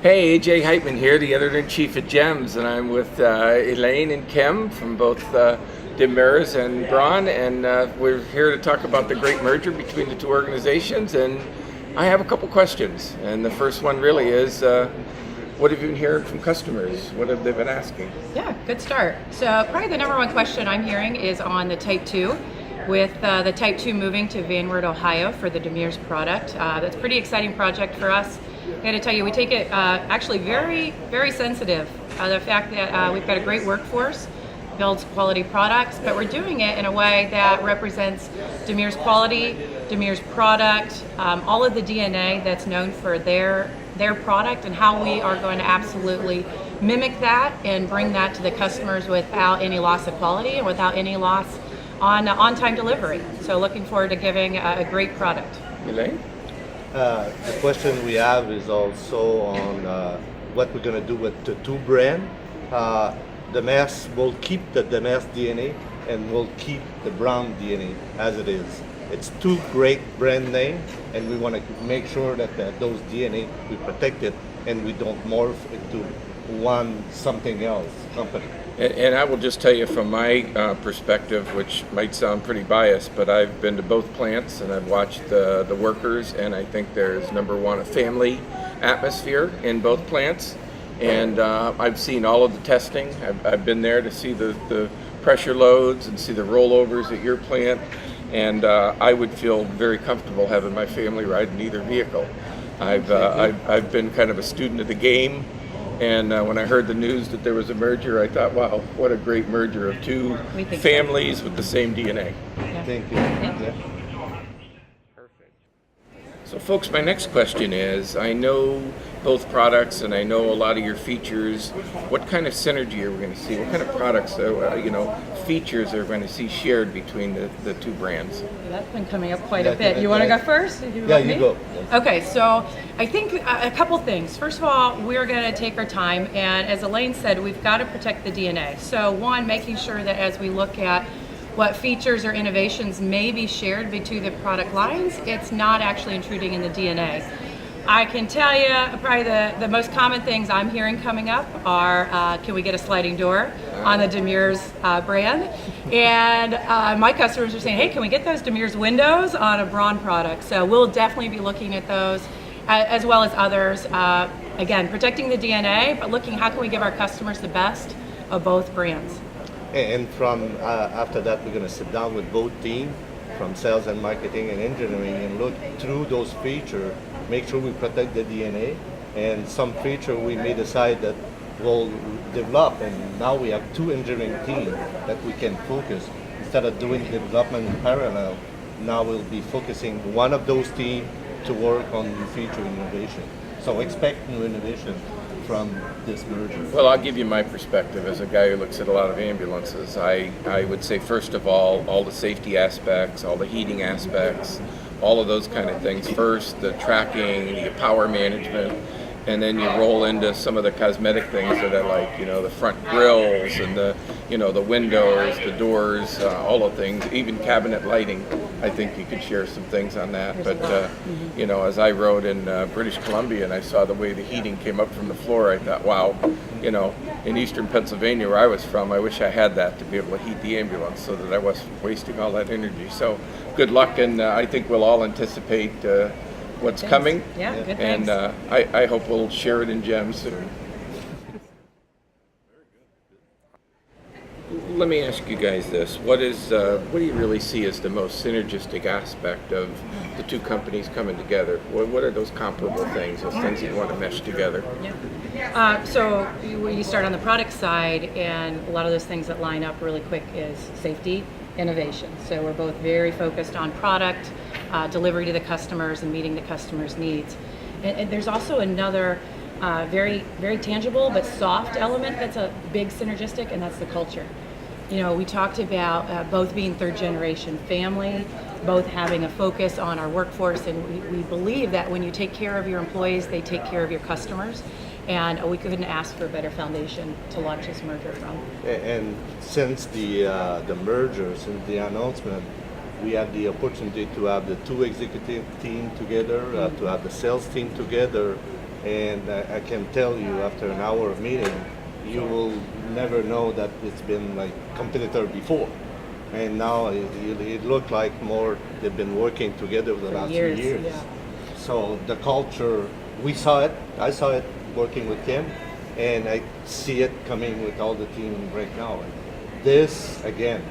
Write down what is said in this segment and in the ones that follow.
Hey, AJ Heightman here, the Editor-in-Chief at JEMS, and I'm with Alain and Kim from both Demers and Braun, and we're here to talk about the great merger between the two organizations, and I have a couple questions. And the first one really is, what have you been hearing from customers? What have they been asking? Yeah, good start. So probably the number one question I'm hearing is on the Type 2. With the Type 2 moving to Van Wert, Ohio for the Demers product. That's a pretty exciting project for us. I got to tell you, we take it actually very, very sensitive. The fact that we've got a great workforce, builds quality products, but we're doing it in a way that represents Demers quality, Demers product, all of the DNA that's known for their product, and how we are going to absolutely mimic that and bring that to the customers without any loss of quality and without any loss on-time delivery. So looking forward to giving a great product. Elaine? The question we have is also on what we're going to do with the two brand. Demers will keep the Demers DNA and will keep the Braun DNA as it is. It's two great brand names, and we want to make sure that those DNA, we protect it and we don't morph into one something else company. And I will just tell you from my perspective, which might sound pretty biased, but I've been to both plants and I've watched the workers, and I think there's, number one, a family atmosphere in both plants. And I've seen all of the testing. I've been there to see the pressure loads and see the rollovers at your plant, and I would feel very comfortable having my family ride in either vehicle. I've been kind of a student of the game. And when I heard the news that there was a merger, I thought, wow, what a great merger of two families with the same DNA. Yeah. Thank you. Yeah. Perfect. So folks, my next question is, I know both products and I know a lot of your features. What kind of synergy are we going to see? What kind of products, features are we going to see shared between the two brands? That's been coming up quite a bit. You want to go first? You go. Okay, so I think a couple things. First of all, we're going to take our time, and as Alain said, we've got to protect the DNA. So one, making sure that as we look at what features or innovations may be shared between the product lines, it's not actually intruding in the DNA. I can tell you probably the most common things I'm hearing coming up are, can we get a sliding door on the Demers brand? And my customers are saying, hey, can we get those Demers windows on a Braun product? So we'll definitely be looking at those as well as others. Again, protecting the DNA, but looking how can we give our customers the best of both brands. And from after that, we're going to sit down with both teams from sales and marketing and engineering and look through those features, make sure we protect the DNA, and some feature we may decide that we'll develop, and now we have two engineering teams that we can focus. Instead of doing development in parallel, now we'll be focusing one of those teams to work on new feature innovation. So expect new innovation from this merger. Well, I'll give you my perspective as a guy who looks at a lot of ambulances. I would say, first of all the safety aspects, all the heating aspects, all of those kind of things first, the tracking, the power management, and then you roll into some of the cosmetic things that I like, the front grills and the windows, the doors, all the things, even cabinet lighting. I think you could share some things on that. But, as I rode in British Columbia and I saw the way the heating came up from the floor, I thought, wow, in eastern Pennsylvania where I was from, I wish I had that to be able to heat the ambulance so that I wasn't wasting all that energy. So good luck, and I think we'll all anticipate what's coming. Yeah, good and I hope we'll share it in JEMS soon. Let me ask you guys this: what do you really see as the most synergistic aspect of the two companies coming together? What are those comparable things, those things you want to mesh together? Yeah. So you start on the product side, and a lot of those things that line up really quick is safety, innovation. So we're both very focused on product delivery to the customers and meeting the customers' needs. And there's also another very, very tangible but soft element that's a big synergistic, and that's the culture. We talked about both being third generation family, both having a focus on our workforce, and we believe that when you take care of your employees, they take care of your customers. And we couldn't ask for a better foundation to launch this merger from. And since the merger, since the announcement, we had the opportunity to have the two executive team together, to have the sales team together, And I can tell you, after an hour of meeting, you will never know that it's been like competitor before. And now it looked like more they've been working together for the last 3 years. Yeah. So the culture, we saw it. I saw it working with Kim, and I see it coming with all the team right now. And this, again,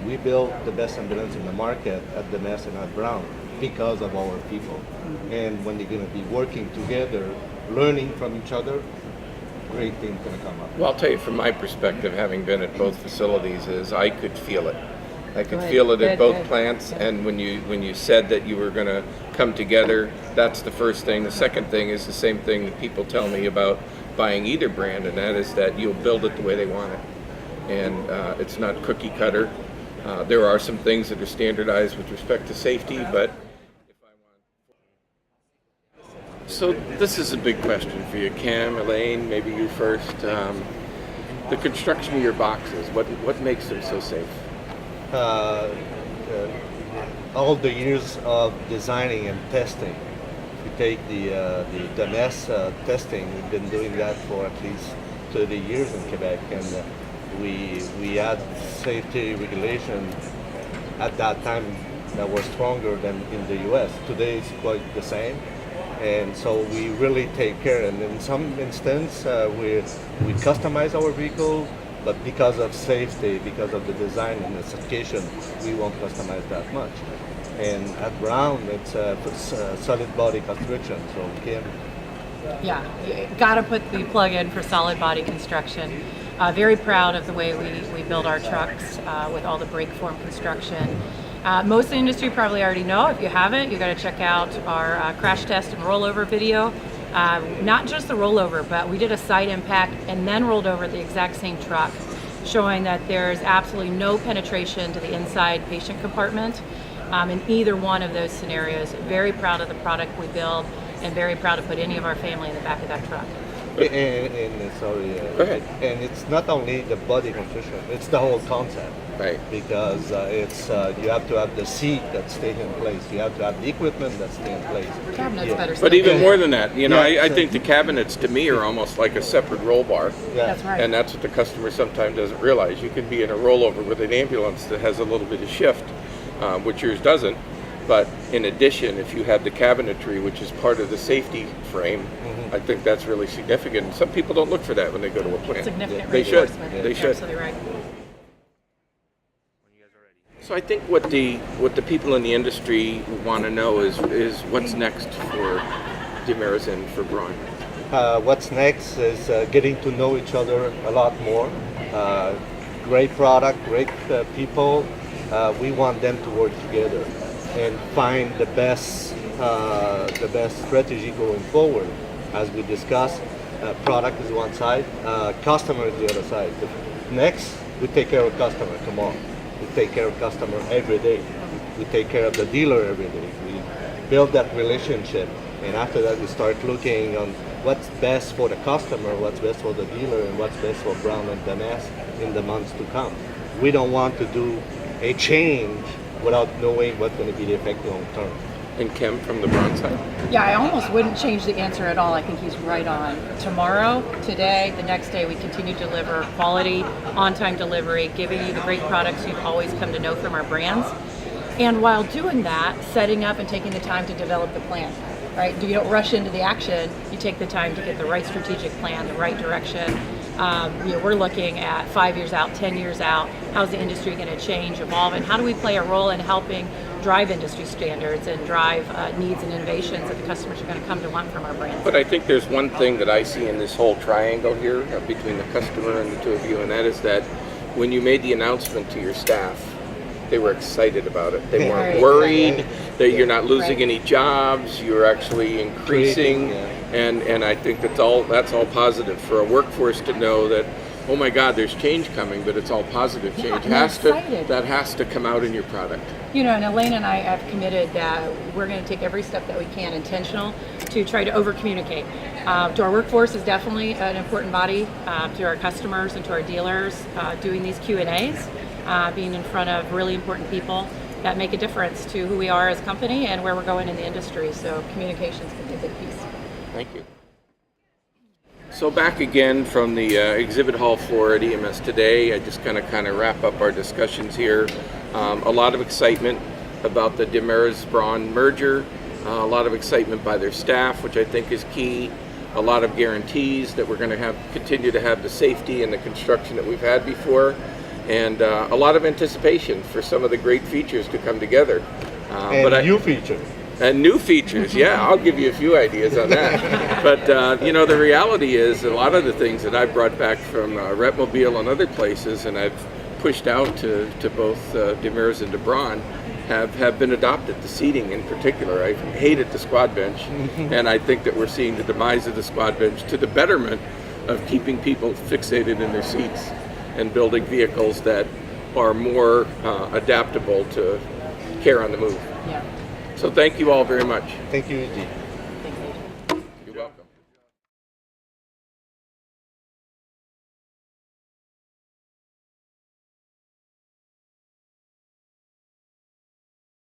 we built the best ambulance in the market at DEMES and at Braun because of our people. And when they're going to be working together, learning from each other, great things going to come up. Well, I'll tell you from my perspective, having been at both facilities, is I could feel it. I could Good. feel it at Good, both good. plants, Yeah. and when you said that you were going to come together, that's the first thing. The second thing is the same thing that people tell me about buying either brand, and that is that you'll build it the way they want it. And it's not cookie cutter. There are some things that are standardized with respect to safety, but so this is a big question for you, Cam, Elaine, maybe you first. The construction of your boxes, what makes them so safe? All the years of designing and testing. We take the DEMES testing. We've been doing that for at least 30 years in Quebec, and we had safety regulation at that time that were stronger than in the U.S. Today it's quite the same, and so we really take care. And in some instance, we customize our vehicle. But because of safety, because of the design and the certification, we won't customize that much. And at Braun, it's solid body construction. So Kim. Yeah, you gotta put the plug in for solid body construction. Very proud of the way we build our trucks with all the brake form construction. Most of the industry probably already know. If you haven't, you gotta check out our crash test and rollover video. Not just the rollover, but we did a side impact and then rolled over the exact same truck, showing that there's absolutely no penetration to the inside patient compartment in either one of those scenarios. Very proud of the product we build and very proud to put any of our family in the back of that truck. Go ahead. And it's not only the body construction; it's the whole concept. Right. Because it's you have to have the seat that stays in place. You have to have the equipment that stays in place. Cabinets better. But even Yeah. more than that, you know, Yeah, I so- think the cabinets to me are almost like a separate roll bar. Yeah. That's right. And that's what the customer sometimes doesn't realize. You can be in a rollover with an ambulance that has a little bit of shift, which yours doesn't. But in addition, if you have the cabinetry, which is part of the safety frame, I think that's really significant. Some people don't look for that when they go to a plant. Significant They should. reinforcement. They You're should. absolutely right. So I think what the people in the industry want to know is what's next for Demers and for Braun. What's next is getting to know each other a lot more. Great product, great people. We want them to work together and find the best strategy going forward. As we discussed, product is one side, customer is the other side. Next, we take care of customer. Come on, we take care of customer every day. We take care of the dealer every day. We build that relationship, and after that, we start looking on what's best for the customer, what's best for the dealer, and what's best for Braun and DEMES in the months to come. We don't want to do a change without knowing what's going to be the effect long term. And Kim from the Braun side. Yeah, I almost wouldn't change the answer at all. I think he's right on. Tomorrow, today, the next day, we continue to deliver quality, on-time delivery, giving you the great products you've always come to know from our brands. And while doing that, setting up and taking the time to develop the plan, right? You don't rush into the action. You take the time to get the right strategic plan, the right direction. We're looking at 5 years out, 10 years out. How's the industry going to change, evolve, and how do we play a role in helping drive industry standards and drive needs and innovations that the customers are going to come to want from our brands? But I think there's one thing that I see in this whole triangle here between the customer and the two of you, and that is that when you made the announcement to your staff, they were excited about it. They weren't Very worried excited. that you're not losing Right. any jobs. You're actually increasing, and I think that's all positive for a workforce to know that. Oh my God, there's change coming, but it's all positive Yeah, change. and they're excited. That has to come out in your product. You know, and Elaine and I have committed that we're going to take every step that we can intentional to try to over-communicate. To our workforce is definitely an important body, to our customers and to our dealers, doing these Q&As, being in front of really important people that make a difference to who we are as a company and where we're going in the industry. So communications can be a big piece. Thank you. So back again from the exhibit hall floor at EMS Today. I just kind of wrap up our discussions here. A lot of excitement about the Demers-Braun merger. A lot of excitement by their staff, which I think is key. A lot of guarantees that we're going to continue to have the safety and the construction that we've had before, and a lot of anticipation for some of the great features to come together. And new features. And new features, yeah, I'll give you a few ideas on that. But you know, the reality is a lot of the things that I brought back from Retmobile and other places, and I've pushed out to both Demers and to Braun, have been adopted. The seating in particular, I hated the squad bench, and I think that we're seeing the demise of the squad bench to the betterment of keeping people fixated in their seats and building vehicles that are more adaptable to care on the move. Yeah. So thank you all very much. Thank you, G.